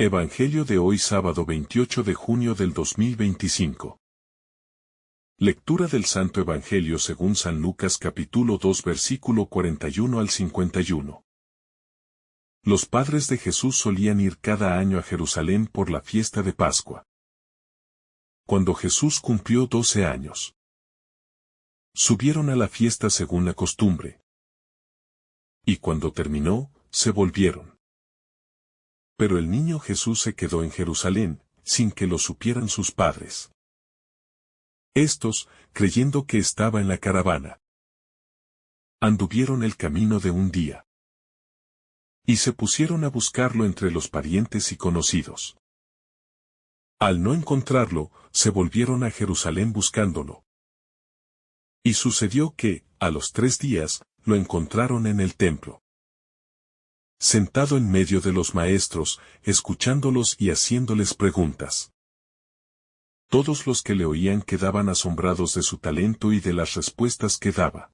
Evangelio de hoy sábado 28 de junio del 2025. Lectura del Santo Evangelio según San Lucas capítulo 2 versículo 41 al 51. Los padres de Jesús solían ir cada año a Jerusalén por la fiesta de Pascua. Cuando Jesús cumplió 12 años, subieron a la fiesta según la costumbre. Y cuando terminó, se volvieron. Pero el niño Jesús se quedó en Jerusalén, sin que lo supieran sus padres. Estos, creyendo que estaba en la caravana, anduvieron el camino de un día. Y se pusieron a buscarlo entre los parientes y conocidos. Al no encontrarlo, se volvieron a Jerusalén buscándolo. Y sucedió que, a los 3 días, lo encontraron en el templo, sentado en medio de los maestros, escuchándolos y haciéndoles preguntas. Todos los que le oían quedaban asombrados de su talento y de las respuestas que daba.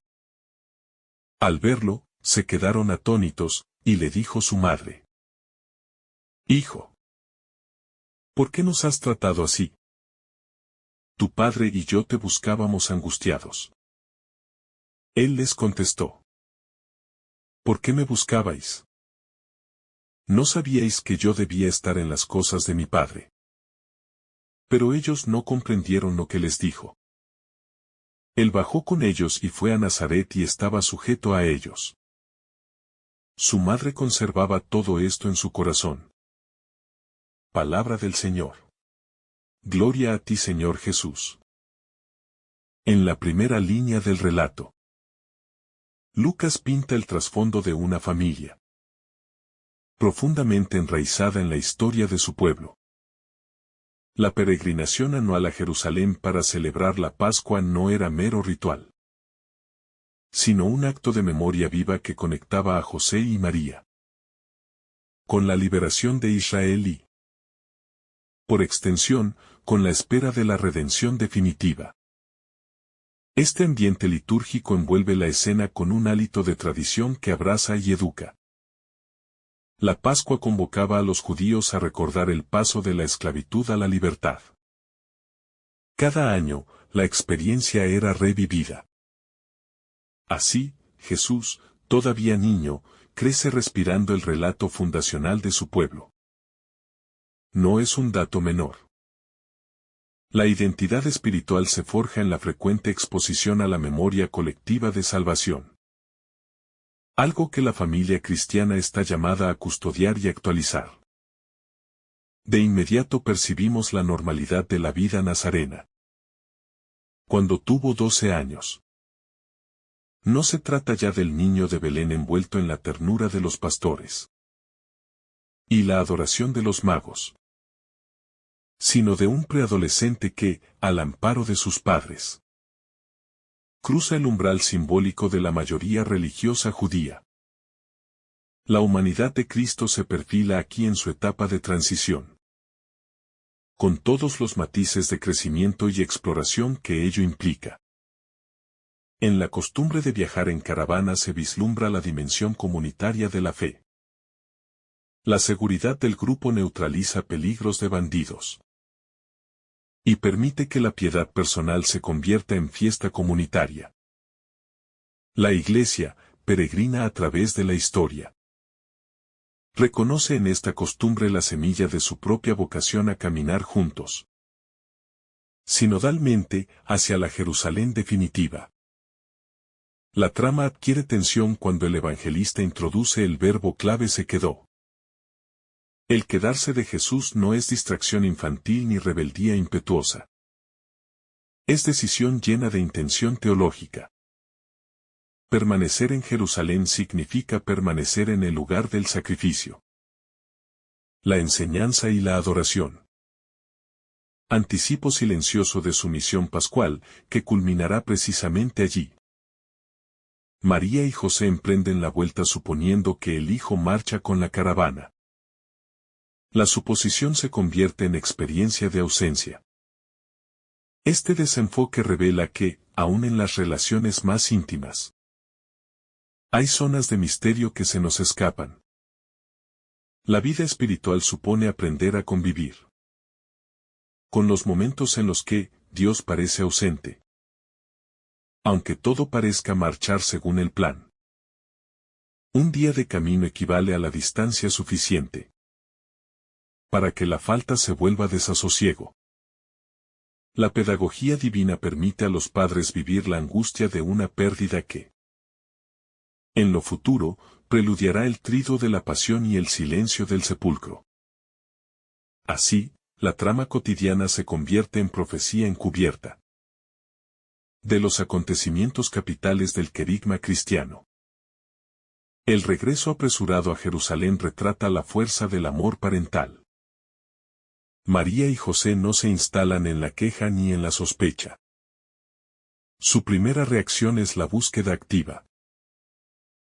Al verlo, se quedaron atónitos, y le dijo su madre: «Hijo, ¿por qué nos has tratado así? Tu padre y yo te buscábamos angustiados». Él les contestó: «¿Por qué me buscabais? ¿No sabíais que yo debía estar en las cosas de mi padre?». Pero ellos no comprendieron lo que les dijo. Él bajó con ellos y fue a Nazaret y estaba sujeto a ellos. Su madre conservaba todo esto en su corazón. Palabra del Señor. Gloria a ti, Señor Jesús. En la primera línea del relato, Lucas pinta el trasfondo de una familia profundamente enraizada en la historia de su pueblo. La peregrinación anual a Jerusalén para celebrar la Pascua no era mero ritual, sino un acto de memoria viva que conectaba a José y María con la liberación de Israel y, por extensión, con la espera de la redención definitiva. Este ambiente litúrgico envuelve la escena con un hálito de tradición que abraza y educa. La Pascua convocaba a los judíos a recordar el paso de la esclavitud a la libertad. Cada año, la experiencia era revivida. Así, Jesús, todavía niño, crece respirando el relato fundacional de su pueblo. No es un dato menor. La identidad espiritual se forja en la frecuente exposición a la memoria colectiva de salvación. Algo que la familia cristiana está llamada a custodiar y actualizar. De inmediato percibimos la normalidad de la vida nazarena. Cuando tuvo 12 años. No se trata ya del niño de Belén envuelto en la ternura de los pastores y la adoración de los magos, sino de un preadolescente que, al amparo de sus padres, cruza el umbral simbólico de la mayoría religiosa judía. La humanidad de Cristo se perfila aquí en su etapa de transición, con todos los matices de crecimiento y exploración que ello implica. En la costumbre de viajar en caravana se vislumbra la dimensión comunitaria de la fe. La seguridad del grupo neutraliza peligros de bandidos y permite que la piedad personal se convierta en fiesta comunitaria. La Iglesia, peregrina a través de la historia, reconoce en esta costumbre la semilla de su propia vocación a caminar juntos, sinodalmente, hacia la Jerusalén definitiva. La trama adquiere tensión cuando el evangelista introduce el verbo clave se quedó. El quedarse de Jesús no es distracción infantil ni rebeldía impetuosa. Es decisión llena de intención teológica. Permanecer en Jerusalén significa permanecer en el lugar del sacrificio, la enseñanza y la adoración. Anticipo silencioso de su misión pascual, que culminará precisamente allí. María y José emprenden la vuelta suponiendo que el Hijo marcha con la caravana. La suposición se convierte en experiencia de ausencia. Este desenfoque revela que, aun en las relaciones más íntimas, hay zonas de misterio que se nos escapan. La vida espiritual supone aprender a convivir con los momentos en los que Dios parece ausente. Aunque todo parezca marchar según el plan. Un día de camino equivale a la distancia suficiente para que la falta se vuelva desasosiego. La pedagogía divina permite a los padres vivir la angustia de una pérdida que, en lo futuro, preludiará el trido de la pasión y el silencio del sepulcro. Así, la trama cotidiana se convierte en profecía encubierta de los acontecimientos capitales del querigma cristiano. El regreso apresurado a Jerusalén retrata la fuerza del amor parental. María y José no se instalan en la queja ni en la sospecha. Su primera reacción es la búsqueda activa.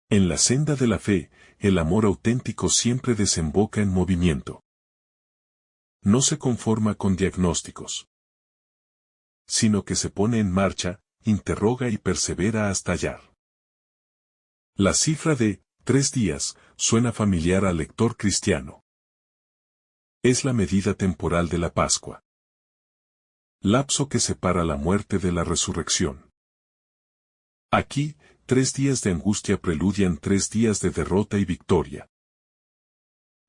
En la senda de la fe, el amor auténtico siempre desemboca en movimiento. No se conforma con diagnósticos, sino que se pone en marcha, interroga y persevera hasta hallar. La cifra de 3 días suena familiar al lector cristiano. Es la medida temporal de la Pascua. Lapso que separa la muerte de la resurrección. Aquí, 3 días de angustia preludian 3 días de derrota y victoria.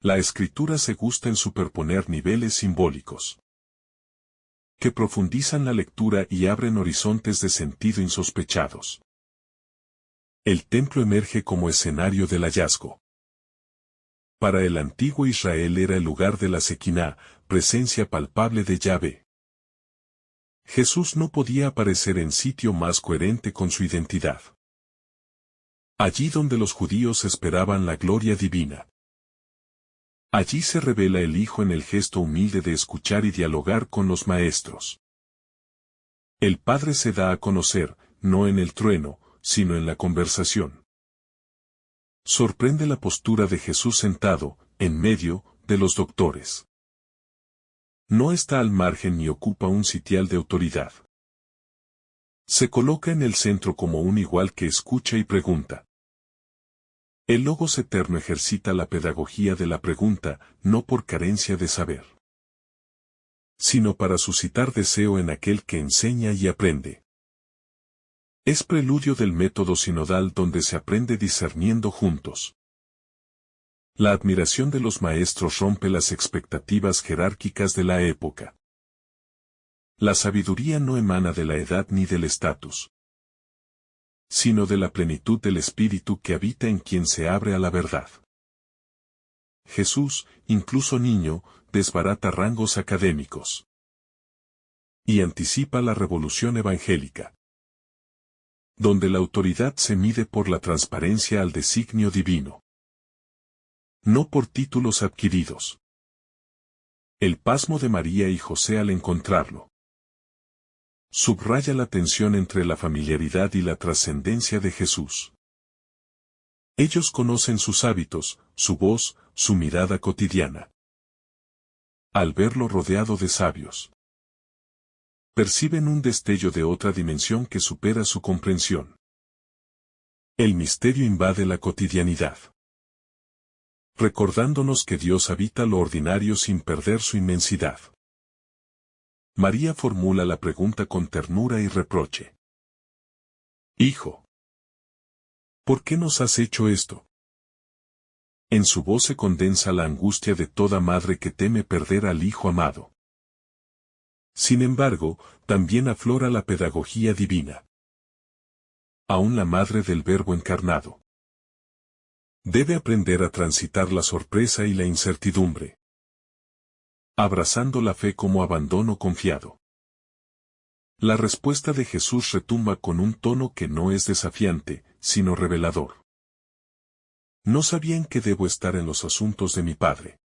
La escritura se gusta en superponer niveles simbólicos que profundizan la lectura y abren horizontes de sentido insospechados. El templo emerge como escenario del hallazgo. Para el antiguo Israel era el lugar de la Sequiná, presencia palpable de Yahvé. Jesús no podía aparecer en sitio más coherente con su identidad. Allí donde los judíos esperaban la gloria divina. Allí se revela el Hijo en el gesto humilde de escuchar y dialogar con los maestros. El Padre se da a conocer, no en el trueno, sino en la conversación. Sorprende la postura de Jesús sentado, en medio, de los doctores. No está al margen ni ocupa un sitial de autoridad. Se coloca en el centro como un igual que escucha y pregunta. El Logos eterno ejercita la pedagogía de la pregunta, no por carencia de saber, sino para suscitar deseo en aquel que enseña y aprende. Es preludio del método sinodal donde se aprende discerniendo juntos. La admiración de los maestros rompe las expectativas jerárquicas de la época. La sabiduría no emana de la edad ni del estatus, sino de la plenitud del espíritu que habita en quien se abre a la verdad. Jesús, incluso niño, desbarata rangos académicos y anticipa la revolución evangélica, donde la autoridad se mide por la transparencia al designio divino, no por títulos adquiridos. El pasmo de María y José al encontrarlo subraya la tensión entre la familiaridad y la trascendencia de Jesús. Ellos conocen sus hábitos, su voz, su mirada cotidiana. Al verlo rodeado de sabios, perciben un destello de otra dimensión que supera su comprensión. El misterio invade la cotidianidad, recordándonos que Dios habita lo ordinario sin perder su inmensidad. María formula la pregunta con ternura y reproche. Hijo, ¿por qué nos has hecho esto? En su voz se condensa la angustia de toda madre que teme perder al hijo amado. Sin embargo, también aflora la pedagogía divina. Aún la madre del Verbo encarnado debe aprender a transitar la sorpresa y la incertidumbre, abrazando la fe como abandono confiado. La respuesta de Jesús retumba con un tono que no es desafiante, sino revelador. No sabían que debo estar en los asuntos de mi Padre.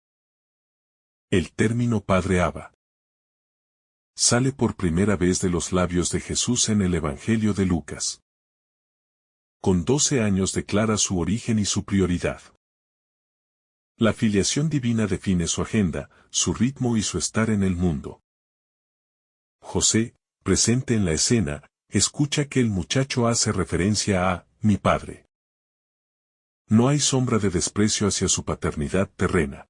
El término Padre Abba sale por primera vez de los labios de Jesús en el Evangelio de Lucas. Con 12 años declara su origen y su prioridad. La filiación divina define su agenda, su ritmo y su estar en el mundo. José, presente en la escena, escucha que el muchacho hace referencia a mi padre. No hay sombra de desprecio hacia su paternidad terrena,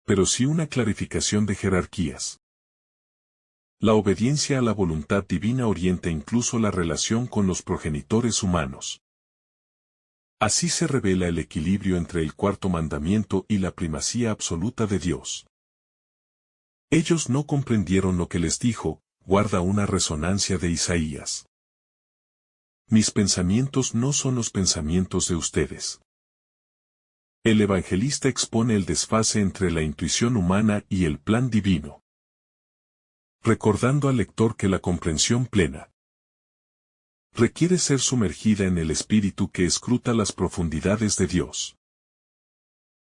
pero sí una clarificación de jerarquías. La obediencia a la voluntad divina orienta incluso la relación con los progenitores humanos. Así se revela el equilibrio entre el cuarto mandamiento y la primacía absoluta de Dios. Ellos no comprendieron lo que les dijo, guarda una resonancia de Isaías. Mis pensamientos no son los pensamientos de ustedes. El evangelista expone el desfase entre la intuición humana y el plan divino, recordando al lector que la comprensión plena requiere ser sumergida en el espíritu que escruta las profundidades de Dios.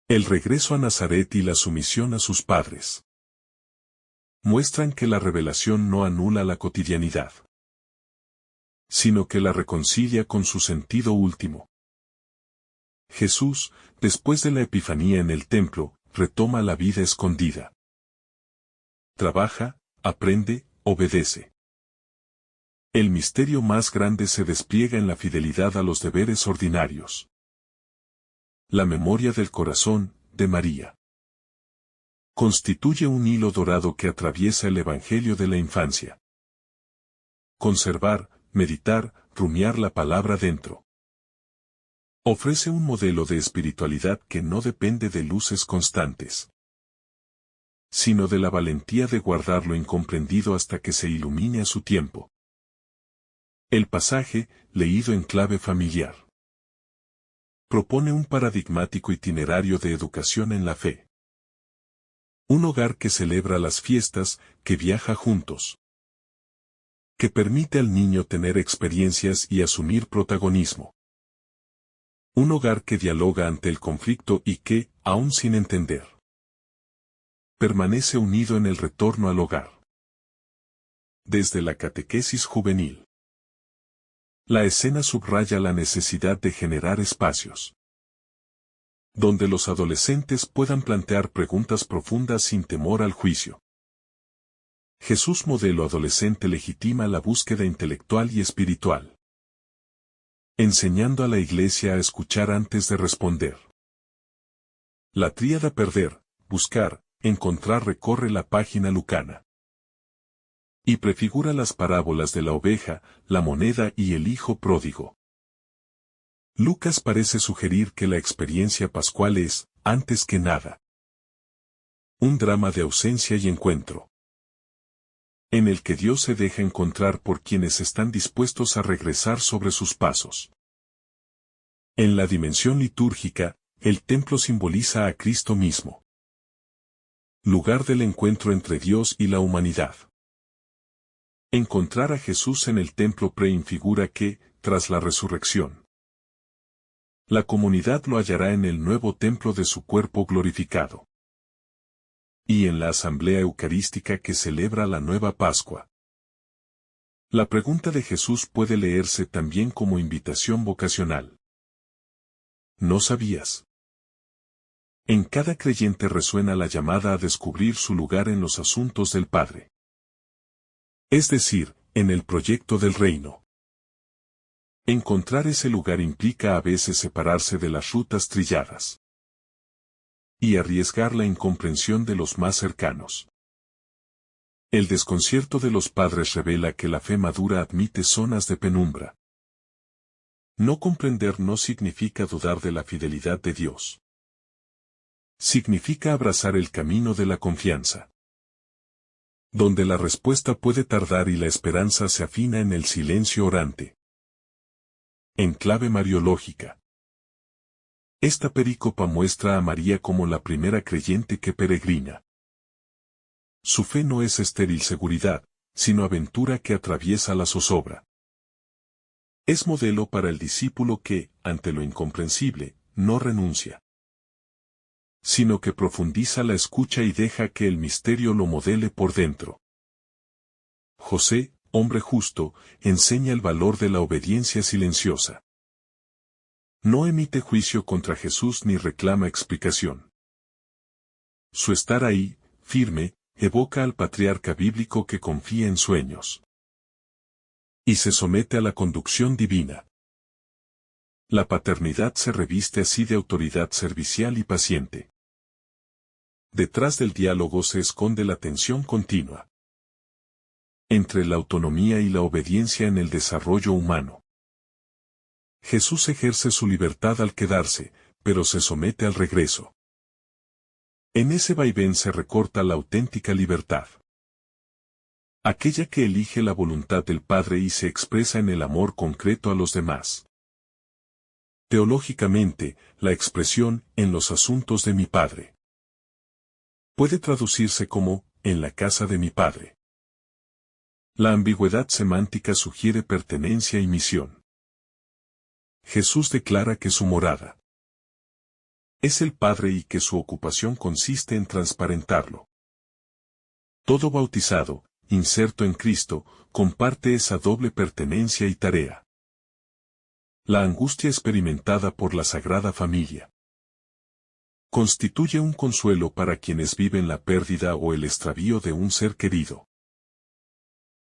El regreso a Nazaret y la sumisión a sus padres muestran que la revelación no anula la cotidianidad, sino que la reconcilia con su sentido último. Jesús, después de la Epifanía en el templo, retoma la vida escondida. Trabaja, aprende, obedece. El misterio más grande se despliega en la fidelidad a los deberes ordinarios. La memoria del corazón, de María, constituye un hilo dorado que atraviesa el Evangelio de la infancia. Conservar, meditar, rumiar la palabra dentro. Ofrece un modelo de espiritualidad que no depende de luces constantes, sino de la valentía de guardar lo incomprendido hasta que se ilumine a su tiempo. El pasaje, leído en clave familiar, propone un paradigmático itinerario de educación en la fe. Un hogar que celebra las fiestas, que viaja juntos, que permite al niño tener experiencias y asumir protagonismo. Un hogar que dialoga ante el conflicto y que, aún sin entender, permanece unido en el retorno al hogar. Desde la catequesis juvenil, la escena subraya la necesidad de generar espacios donde los adolescentes puedan plantear preguntas profundas sin temor al juicio. Jesús modelo adolescente legitima la búsqueda intelectual y espiritual, enseñando a la Iglesia a escuchar antes de responder. La tríada perder, buscar, encontrar recorre la página lucana y prefigura las parábolas de la oveja, la moneda y el hijo pródigo. Lucas parece sugerir que la experiencia pascual es, antes que nada, un drama de ausencia y encuentro, en el que Dios se deja encontrar por quienes están dispuestos a regresar sobre sus pasos. En la dimensión litúrgica, el templo simboliza a Cristo mismo, lugar del encuentro entre Dios y la humanidad. Encontrar a Jesús en el templo preinfigura que, tras la resurrección, la comunidad lo hallará en el nuevo templo de su cuerpo glorificado. Y en la asamblea eucarística que celebra la nueva Pascua. La pregunta de Jesús puede leerse también como invitación vocacional. ¿No sabías? En cada creyente resuena la llamada a descubrir su lugar en los asuntos del Padre. Es decir, en el proyecto del reino. Encontrar ese lugar implica a veces separarse de las rutas trilladas y arriesgar la incomprensión de los más cercanos. El desconcierto de los padres revela que la fe madura admite zonas de penumbra. No comprender no significa dudar de la fidelidad de Dios. Significa abrazar el camino de la confianza, donde la respuesta puede tardar y la esperanza se afina en el silencio orante. En clave mariológica, esta perícopa muestra a María como la primera creyente que peregrina. Su fe no es estéril seguridad, sino aventura que atraviesa la zozobra. Es modelo para el discípulo que, ante lo incomprensible, no renuncia, sino que profundiza la escucha y deja que el misterio lo modele por dentro. José, hombre justo, enseña el valor de la obediencia silenciosa. No emite juicio contra Jesús ni reclama explicación. Su estar ahí, firme, evoca al patriarca bíblico que confía en sueños y se somete a la conducción divina. La paternidad se reviste así de autoridad servicial y paciente. Detrás del diálogo se esconde la tensión continua entre la autonomía y la obediencia en el desarrollo humano. Jesús ejerce su libertad al quedarse, pero se somete al regreso. En ese vaivén se recorta la auténtica libertad. Aquella que elige la voluntad del Padre y se expresa en el amor concreto a los demás. Teológicamente, la expresión «en los asuntos de mi Padre» puede traducirse como «en la casa de mi Padre». La ambigüedad semántica sugiere pertenencia y misión. Jesús declara que su morada es el Padre y que su ocupación consiste en transparentarlo. Todo bautizado, inserto en Cristo, comparte esa doble pertenencia y tarea. La angustia experimentada por la Sagrada Familia constituye un consuelo para quienes viven la pérdida o el extravío de un ser querido.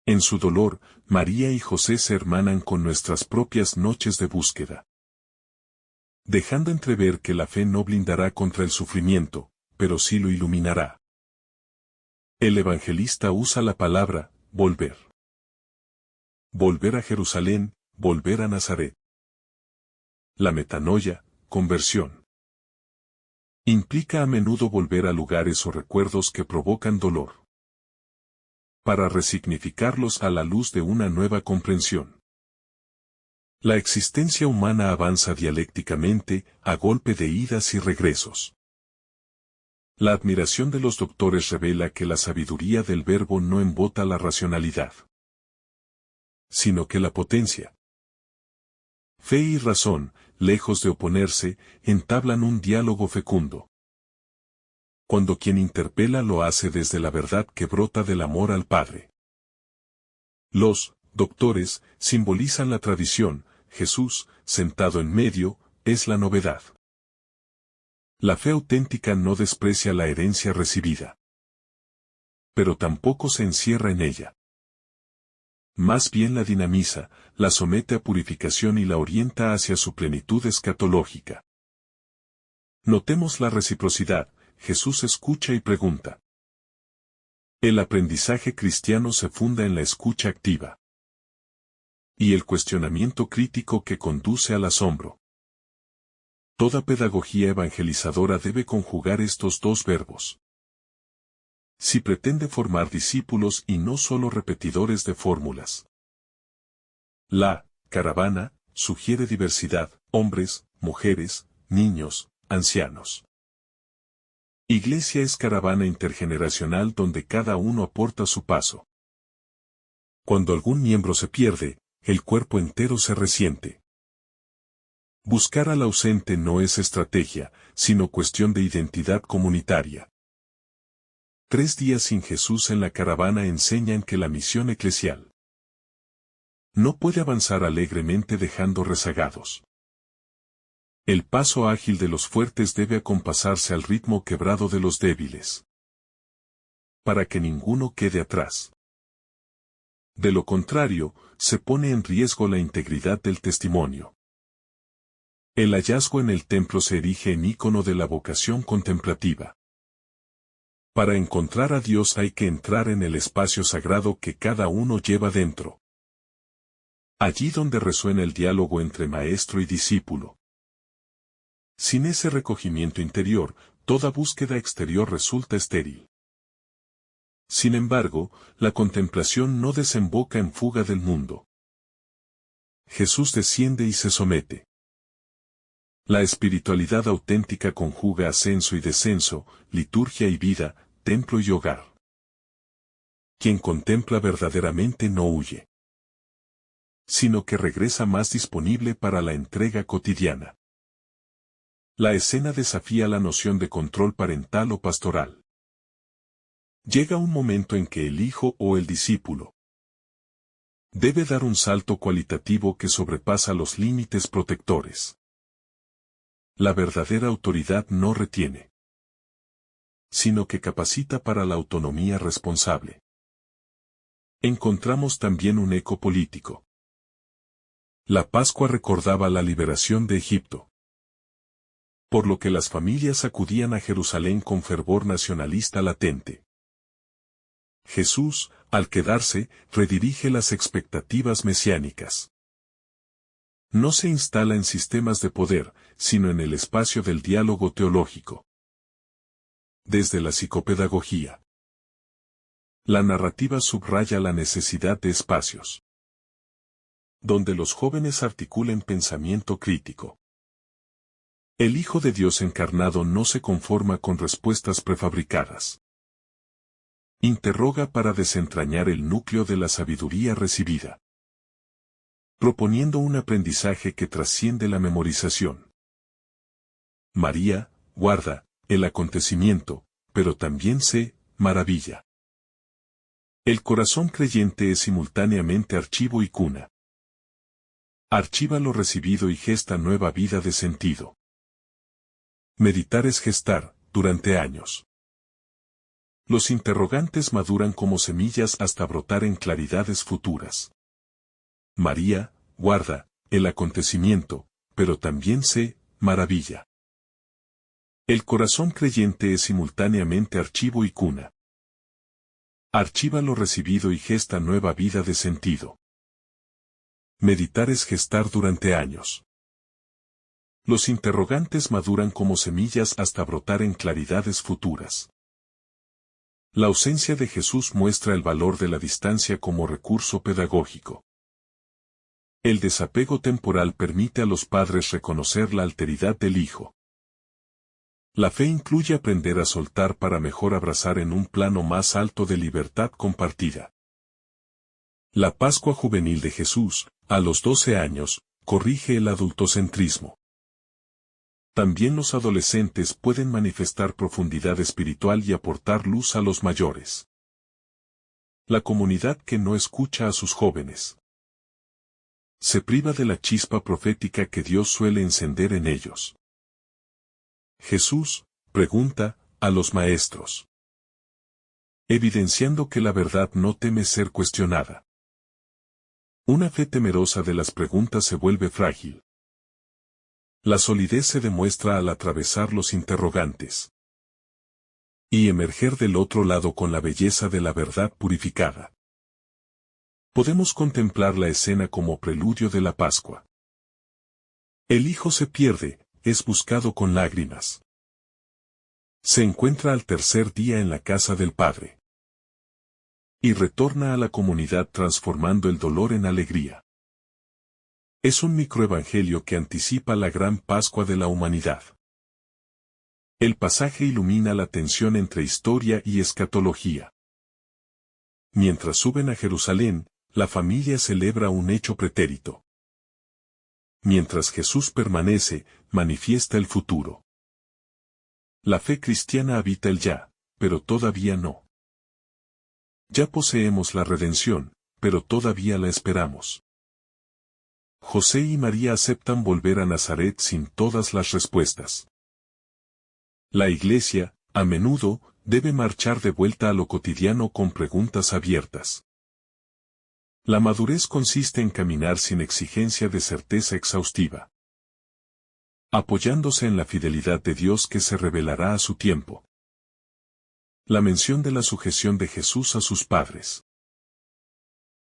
En su dolor, María y José se hermanan con nuestras propias noches de búsqueda, dejando entrever que la fe no blindará contra el sufrimiento, pero sí lo iluminará. El evangelista usa la palabra, volver. Volver a Jerusalén, volver a Nazaret. La metanoia, conversión, implica a menudo volver a lugares o recuerdos que provocan dolor, para resignificarlos a la luz de una nueva comprensión. La existencia humana avanza dialécticamente, a golpe de idas y regresos. La admiración de los doctores revela que la sabiduría del verbo no embota la racionalidad, sino que la potencia. Fe y razón, lejos de oponerse, entablan un diálogo fecundo. Cuando quien interpela lo hace desde la verdad que brota del amor al Padre. Los doctores simbolizan la tradición, Jesús, sentado en medio, es la novedad. La fe auténtica no desprecia la herencia recibida, pero tampoco se encierra en ella. Más bien la dinamiza, la somete a purificación y la orienta hacia su plenitud escatológica. Notemos la reciprocidad, Jesús escucha y pregunta. El aprendizaje cristiano se funda en la escucha activa y el cuestionamiento crítico que conduce al asombro. Toda pedagogía evangelizadora debe conjugar estos dos verbos. Si pretende formar discípulos y no solo repetidores de fórmulas. La caravana sugiere diversidad, hombres, mujeres, niños, ancianos. Iglesia es caravana intergeneracional donde cada uno aporta su paso. Cuando algún miembro se pierde, el cuerpo entero se resiente. Buscar al ausente no es estrategia, sino cuestión de identidad comunitaria. 3 días sin Jesús en la caravana enseñan que la misión eclesial no puede avanzar alegremente dejando rezagados. El paso ágil de los fuertes debe acompasarse al ritmo quebrado de los débiles, para que ninguno quede atrás. De lo contrario, se pone en riesgo la integridad del testimonio. El hallazgo en el templo se erige en ícono de la vocación contemplativa. Para encontrar a Dios hay que entrar en el espacio sagrado que cada uno lleva dentro. Allí donde resuena el diálogo entre maestro y discípulo. Sin ese recogimiento interior, toda búsqueda exterior resulta estéril. Sin embargo, la contemplación no desemboca en fuga del mundo. Jesús desciende y se somete. La espiritualidad auténtica conjuga ascenso y descenso, liturgia y vida, templo y hogar. Quien contempla verdaderamente no huye, sino que regresa más disponible para la entrega cotidiana. La escena desafía la noción de control parental o pastoral. Llega un momento en que el hijo o el discípulo debe dar un salto cualitativo que sobrepasa los límites protectores. La verdadera autoridad no retiene, sino que capacita para la autonomía responsable. Encontramos también un eco político. La Pascua recordaba la liberación de Egipto, por lo que las familias acudían a Jerusalén con fervor nacionalista latente. Jesús, al quedarse, redirige las expectativas mesiánicas. No se instala en sistemas de poder, sino en el espacio del diálogo teológico. Desde la psicopedagogía, la narrativa subraya la necesidad de espacios donde los jóvenes articulen pensamiento crítico. El Hijo de Dios encarnado no se conforma con respuestas prefabricadas. Interroga para desentrañar el núcleo de la sabiduría recibida, proponiendo un aprendizaje que trasciende la memorización. María, guarda el acontecimiento, pero también se maravilla. El corazón creyente es simultáneamente archivo y cuna. Archiva lo recibido y gesta nueva vida de sentido. Meditar es gestar, durante años. Los interrogantes maduran como semillas hasta brotar en claridades futuras. María, guarda el acontecimiento, pero también se maravilla. El corazón creyente es simultáneamente archivo y cuna. Archiva lo recibido y gesta nueva vida de sentido. Meditar es gestar durante años. Los interrogantes maduran como semillas hasta brotar en claridades futuras. La ausencia de Jesús muestra el valor de la distancia como recurso pedagógico. El desapego temporal permite a los padres reconocer la alteridad del Hijo. La fe incluye aprender a soltar para mejor abrazar en un plano más alto de libertad compartida. La Pascua juvenil de Jesús, a los 12 años, corrige el adultocentrismo. También los adolescentes pueden manifestar profundidad espiritual y aportar luz a los mayores. La comunidad que no escucha a sus jóvenes se priva de la chispa profética que Dios suele encender en ellos. Jesús pregunta a los maestros, evidenciando que la verdad no teme ser cuestionada. Una fe temerosa de las preguntas se vuelve frágil. La solidez se demuestra al atravesar los interrogantes y emerger del otro lado con la belleza de la verdad purificada. Podemos contemplar la escena como preludio de la Pascua. El Hijo se pierde, es buscado con lágrimas. Se encuentra al tercer día en la casa del Padre. Y retorna a la comunidad transformando el dolor en alegría. Es un microevangelio que anticipa la gran Pascua de la humanidad. El pasaje ilumina la tensión entre historia y escatología. Mientras suben a Jerusalén, la familia celebra un hecho pretérito. Mientras Jesús permanece, manifiesta el futuro. La fe cristiana habita el ya, pero todavía no. Ya poseemos la redención, pero todavía la esperamos. José y María aceptan volver a Nazaret sin todas las respuestas. La Iglesia, a menudo, debe marchar de vuelta a lo cotidiano con preguntas abiertas. La madurez consiste en caminar sin exigencia de certeza exhaustiva, apoyándose en la fidelidad de Dios que se revelará a su tiempo. La mención de la sujeción de Jesús a sus padres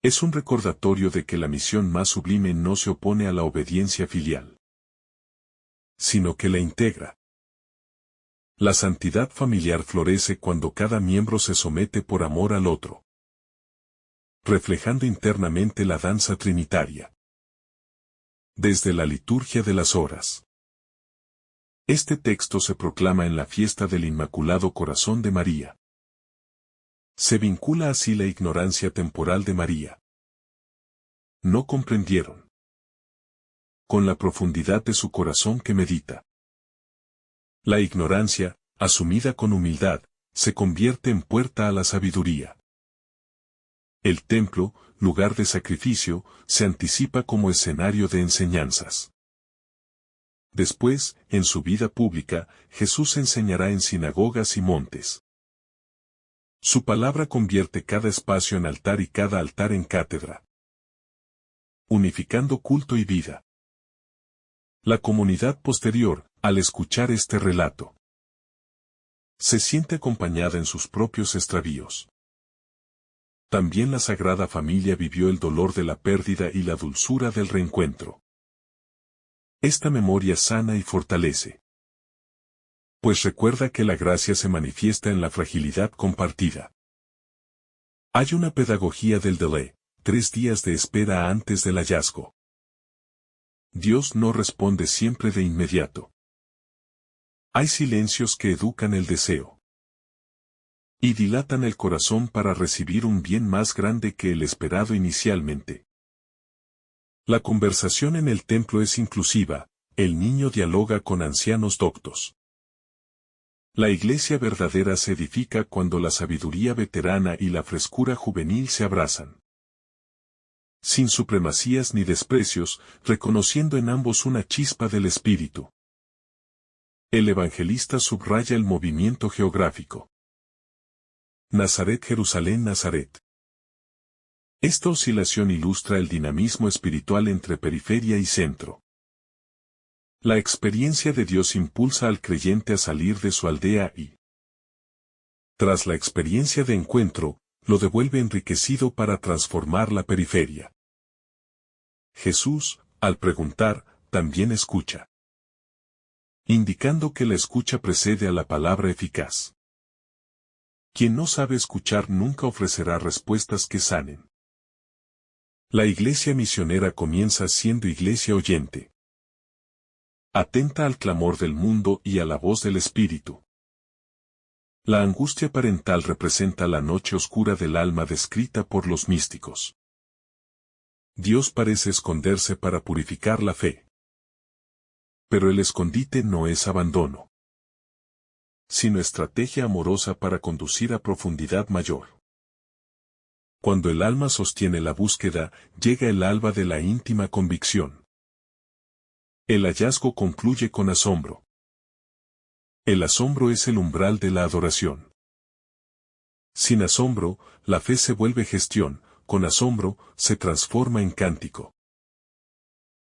es un recordatorio de que la misión más sublime no se opone a la obediencia filial, sino que la integra. La santidad familiar florece cuando cada miembro se somete por amor al otro, reflejando internamente la danza trinitaria. Desde la liturgia de las horas. Este texto se proclama en la fiesta del Inmaculado Corazón de María. Se vincula así la ignorancia temporal de María. No comprendieron. Con la profundidad de su corazón que medita. La ignorancia, asumida con humildad, se convierte en puerta a la sabiduría. El templo, lugar de sacrificio, se anticipa como escenario de enseñanzas. Después, en su vida pública, Jesús enseñará en sinagogas y montes. Su palabra convierte cada espacio en altar y cada altar en cátedra. unificando culto y vida. La comunidad posterior, al escuchar este relato, se siente acompañada en sus propios extravíos. También la Sagrada Familia vivió el dolor de la pérdida y la dulzura del reencuentro. Esta memoria sana y fortalece, pues recuerda que la gracia se manifiesta en la fragilidad compartida. Hay una pedagogía del delay, 3 días de espera antes del hallazgo. Dios no responde siempre de inmediato. Hay silencios que educan el deseo y dilatan el corazón para recibir un bien más grande que el esperado inicialmente. La conversación en el templo es inclusiva, el niño dialoga con ancianos doctos. La iglesia verdadera se edifica cuando la sabiduría veterana y la frescura juvenil se abrazan, sin supremacías ni desprecios, reconociendo en ambos una chispa del espíritu. El evangelista subraya el movimiento geográfico. Nazaret, Jerusalén, Nazaret. Esta oscilación ilustra el dinamismo espiritual entre periferia y centro. La experiencia de Dios impulsa al creyente a salir de su aldea y, tras la experiencia de encuentro, lo devuelve enriquecido para transformar la periferia. Jesús, al preguntar, también escucha, indicando que la escucha precede a la palabra eficaz. Quien no sabe escuchar nunca ofrecerá respuestas que sanen. La iglesia misionera comienza siendo iglesia oyente, atenta al clamor del mundo y a la voz del Espíritu. La angustia parental representa la noche oscura del alma descrita por los místicos. Dios parece esconderse para purificar la fe. Pero el escondite no es abandono, sino estrategia amorosa para conducir a profundidad mayor. Cuando el alma sostiene la búsqueda, llega el alba de la íntima convicción. El hallazgo concluye con asombro. El asombro es el umbral de la adoración. Sin asombro, la fe se vuelve gestión, con asombro, se transforma en cántico.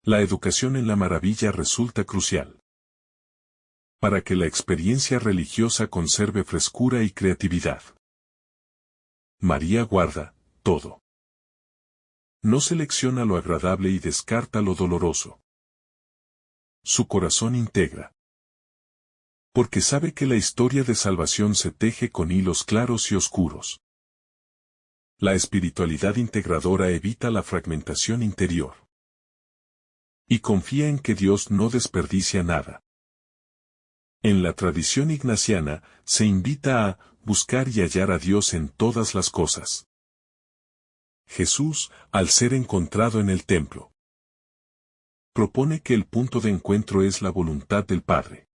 La educación en la maravilla resulta crucial para que la experiencia religiosa conserve frescura y creatividad. María guarda todo. No selecciona lo agradable y descarta lo doloroso. Su corazón integra, porque sabe que la historia de salvación se teje con hilos claros y oscuros. La espiritualidad integradora evita la fragmentación interior y confía en que Dios no desperdicia nada. En la tradición ignaciana, se invita a buscar y hallar a Dios en todas las cosas. Jesús, al ser encontrado en el templo, propone que el punto de encuentro es la voluntad del Padre,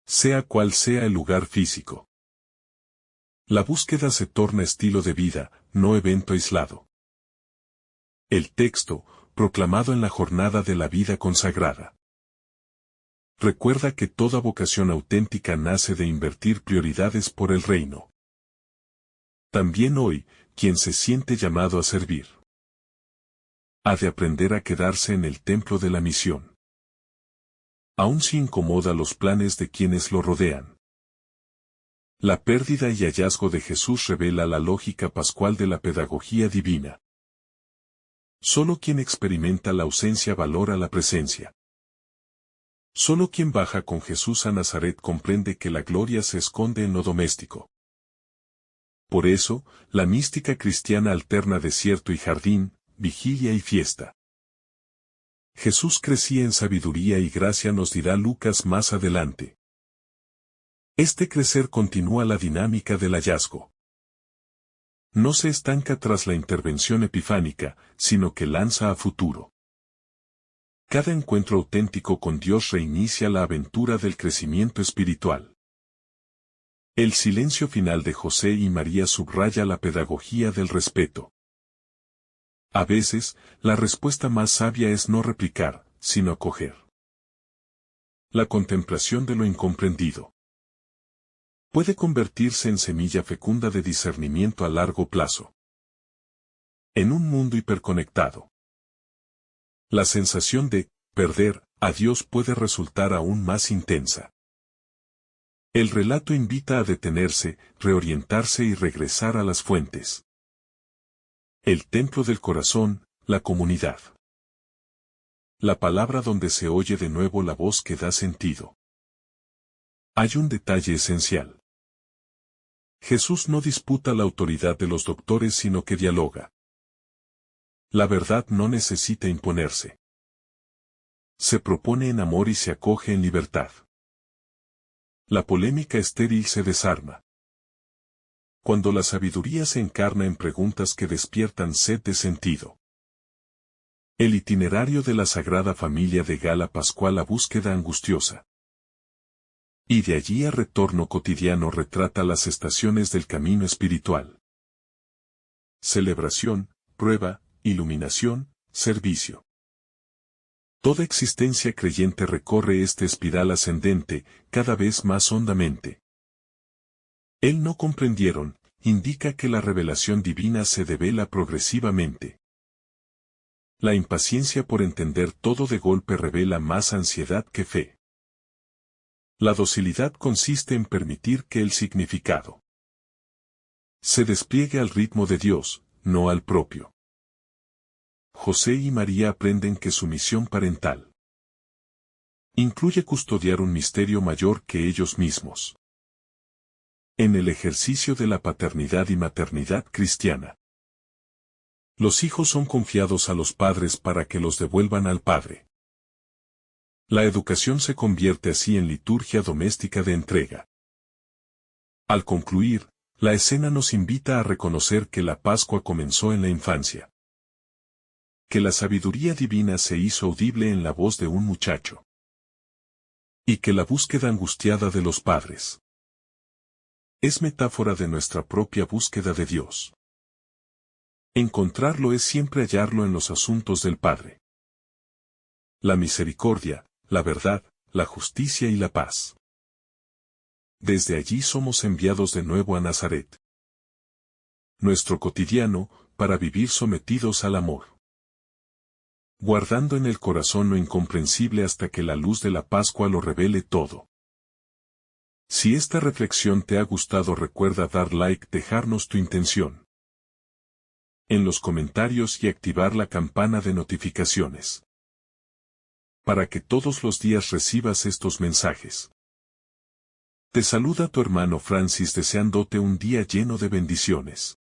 sea cual sea el lugar físico. La búsqueda se torna estilo de vida, no evento aislado. El texto, proclamado en la jornada de la vida consagrada, recuerda que toda vocación auténtica nace de invertir prioridades por el reino. También hoy, quien se siente llamado a servir, ha de aprender a quedarse en el templo de la misión, aun si incomoda los planes de quienes lo rodean. La pérdida y hallazgo de Jesús revela la lógica pascual de la pedagogía divina. Solo quien experimenta la ausencia valora la presencia. Solo quien baja con Jesús a Nazaret comprende que la gloria se esconde en lo doméstico. Por eso, la mística cristiana alterna desierto y jardín, vigilia y fiesta. Jesús crecía en sabiduría y gracia, nos dirá Lucas más adelante. Este crecer continúa la dinámica del hallazgo. No se estanca tras la intervención epifánica, sino que lanza a futuro. Cada encuentro auténtico con Dios reinicia la aventura del crecimiento espiritual. El silencio final de José y María subraya la pedagogía del respeto. A veces, la respuesta más sabia es no replicar, sino acoger. La contemplación de lo incomprendido puede convertirse en semilla fecunda de discernimiento a largo plazo. En un mundo hiperconectado, La sensación de perder a Dios puede resultar aún más intensa. El relato invita a detenerse, reorientarse y regresar a las fuentes. El templo del corazón, la comunidad. La palabra donde se oye de nuevo la voz que da sentido. Hay un detalle esencial. Jesús no disputa la autoridad de los doctores sino que dialoga. La verdad no necesita imponerse. Se propone en amor y se acoge en libertad. La polémica estéril se desarma. Cuando la sabiduría se encarna en preguntas que despiertan sed de sentido. El itinerario de la Sagrada Familia de Gala Pascual a búsqueda angustiosa. Y de allí a retorno cotidiano retrata las estaciones del camino espiritual. Celebración, prueba, iluminación, servicio. Toda existencia creyente recorre esta espiral ascendente, cada vez más hondamente. El no comprendieron, indica que la revelación divina se devela progresivamente. La impaciencia por entender todo de golpe revela más ansiedad que fe. La docilidad consiste en permitir que el significado se despliegue al ritmo de Dios, no al propio. José y María aprenden que su misión parental incluye custodiar un misterio mayor que ellos mismos. En el ejercicio de la paternidad y maternidad cristiana, los hijos son confiados a los padres para que los devuelvan al Padre. La educación se convierte así en liturgia doméstica de entrega. Al concluir, la escena nos invita a reconocer que la Pascua comenzó en la infancia. Que la sabiduría divina se hizo audible en la voz de un muchacho. Y que la búsqueda angustiada de los padres es metáfora de nuestra propia búsqueda de Dios. Encontrarlo es siempre hallarlo en los asuntos del Padre. La misericordia, la verdad, la justicia y la paz. Desde allí somos enviados de nuevo a Nazaret. Nuestro cotidiano, para vivir sometidos al amor. Guardando en el corazón lo incomprensible hasta que la luz de la Pascua lo revele todo. Si esta reflexión te ha gustado, recuerda dar like, dejarnos tu intención en los comentarios y activar la campana de notificaciones para que todos los días recibas estos mensajes. Te saluda tu hermano Francis deseándote un día lleno de bendiciones.